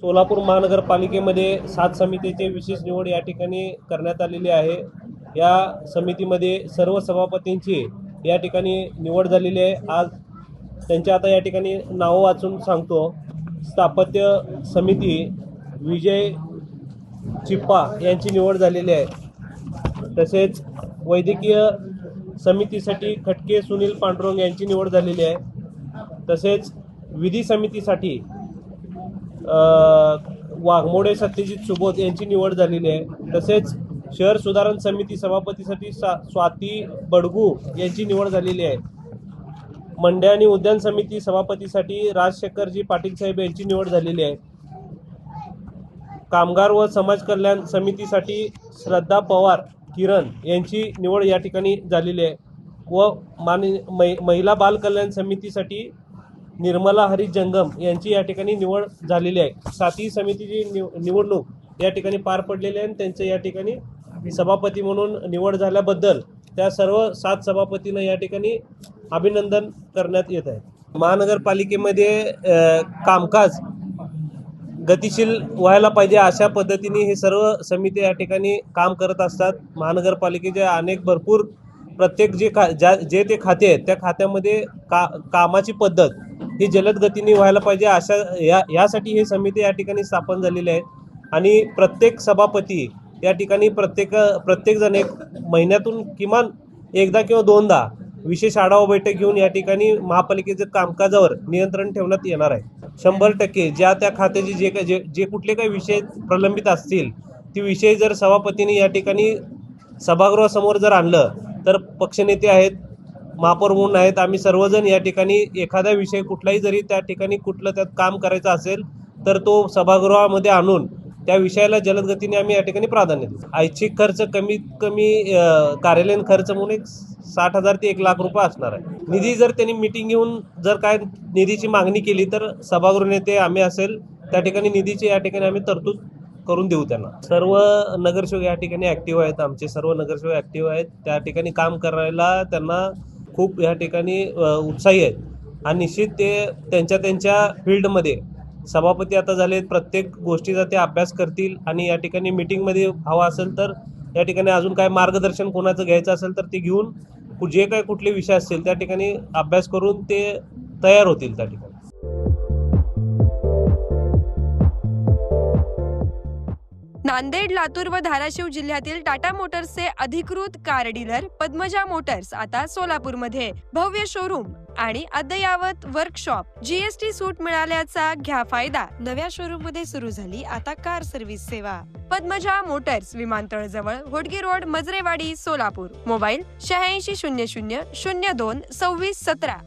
सोलापूर महानगरपालिकेमध्ये 7 समितीची विशेष निवड या ठिकाणी करण्यात आलेली आहे। या समितीमध्ये सर्व सभापतींची या ठिकाणी निवड झालेली आहे। आज त्यांच्या आता या ठिकाणी नाव वाचून सांगतो। स्थापत्य समिती विजय चिप्पा यांची निवड झालेली आहे। तसेच वैद्यकीय समितीसाठी खटके सुनील पांडुरंग यांची निवड झालेली आहे। तसेच विधी समितीसाठी वाघमोडे सत्यजित सुबोध यांची निवड झालेली आहे। तसेच शहर सुधारण समिती सभापतीसाठी स्वाती बडगू यांची निवड झालेली आहे। मंडे आणि उद्यान समिती सभापतीसाठी राजशेखरजी पाटील साहेब यांची निवड झालेली आहे। कामगार व समाज कल्याण समितीसाठी श्रद्धा पवार किरण यांची निवड या ठिकाणी झालेली आहे। व महिला बाल कल्याण समितीसाठी निर्मला हरी जंगम यांची या ठिकाणी निवड झालेली आहे। सातही समितीची निवडणूक या ठिकाणी पार पडलेली आहे। त्यांचे या ठिकाणी सभापती म्हणून निवड झाल्याबद्दल त्या सर्व 7 सभापतींना या ठिकाणी अभिनंदन करण्यात येत आहे। महानगरपालिकेमध्ये कामकाज गतिशील व्हायला पाहिजे अशा पद्धतीने हे सर्व समिती या ठिकाणी काम करत असतात। महानगरपालिकेचे अनेक भरपूर प्रत्येक जे ते खाते आहेत त्या खात्यामध्ये कामाची पद्धत ही जलद गतीने व्हायला पाहिजे अशा यासाठी ही समिती या ठिकाणी स्थापन झालेली आहे। आणि प्रत्येक सभापती या ठिकाणी प्रत्येक जण एक महिन्यातून किमान एकदा किंवा दोनदा विशेष आढावा बैठक घेऊन या ठिकाणी महापालिकेच्या कामकाजावर नियंत्रण ठेवण्यात येणार आहे। 100% ज्या त्या खात्याचे जे कुठले काही विषय प्रलंबित असतील ते विषय जर सभापतींनी या ठिकाणी सभागृहासमोर जर आणलं तर पक्षनेते आहेत, महापौर म्हणून आहेत, आम्ही सर्वजण या ठिकाणी एखादा विषय कुठलाही जरी त्या ठिकाणी कुठलं त्यात काम करायचं असेल तर तो सभागृहामध्ये आणून त्या विषयाला जलद गतीने आम्ही या ठिकाणी प्राधान्य देऊ। ऐच्छिक खर्च कमीत कमी कार्यालयीन खर्च म्हणून एक 60,000 ते 1 लाख रुपये असणार आहे। निधी जर त्यांनी मीटिंग घेऊन जर काय निधीची मागणी केली तर सभागृह नेते आम्ही असेल त्या ठिकाणी निधीची या ठिकाणी आम्ही तरतूद करून देऊ त्यांना। सर्व नगरसेवक या ठिकाणी ॲक्टिव्ह आहेत, आमचे सर्व नगरसेवक ॲक्टिव्ह आहेत, त्या ठिकाणी काम करायला त्यांना खूप या ठिकाणी उत्साही आहेत। आणि निश्चित ते त्यांच्या फील्डमध्ये सभापती आता झालेत, प्रत्येक गोष्टीचा ते अभ्यास करतील आणि या ठिकाणी मीटिंगमध्ये हवा असेल तर या ठिकाणी अजून काय मार्गदर्शन कोणाचं घ्यायचं असेल तर ते घेऊन जे काय कुठले विषय असतील त्या ठिकाणी अभ्यास करून ते तयार होतील त्या ठिकाणी। नांदेड, लातूर व धाराशिव जिल्ह्यातील टाटा मोटर्सचे अधिकृत कार डीलर पद्मजा मोटर्स आता सोलापूरमध्ये भव्य शोरूम आणि अद्ययावत वर्कशॉप, जीएसटी सूट मिळाल्याचा घ्या फायदा। नव्या शोरूम मध्ये सुरू झाली आता कार सर्व्हिस सेवा। पद्मजा मोटर्स, विमानतळ जवळ, होडगी रोड, मजरेवाडी, सोलापूर। मोबाईल 8600 02 26 17।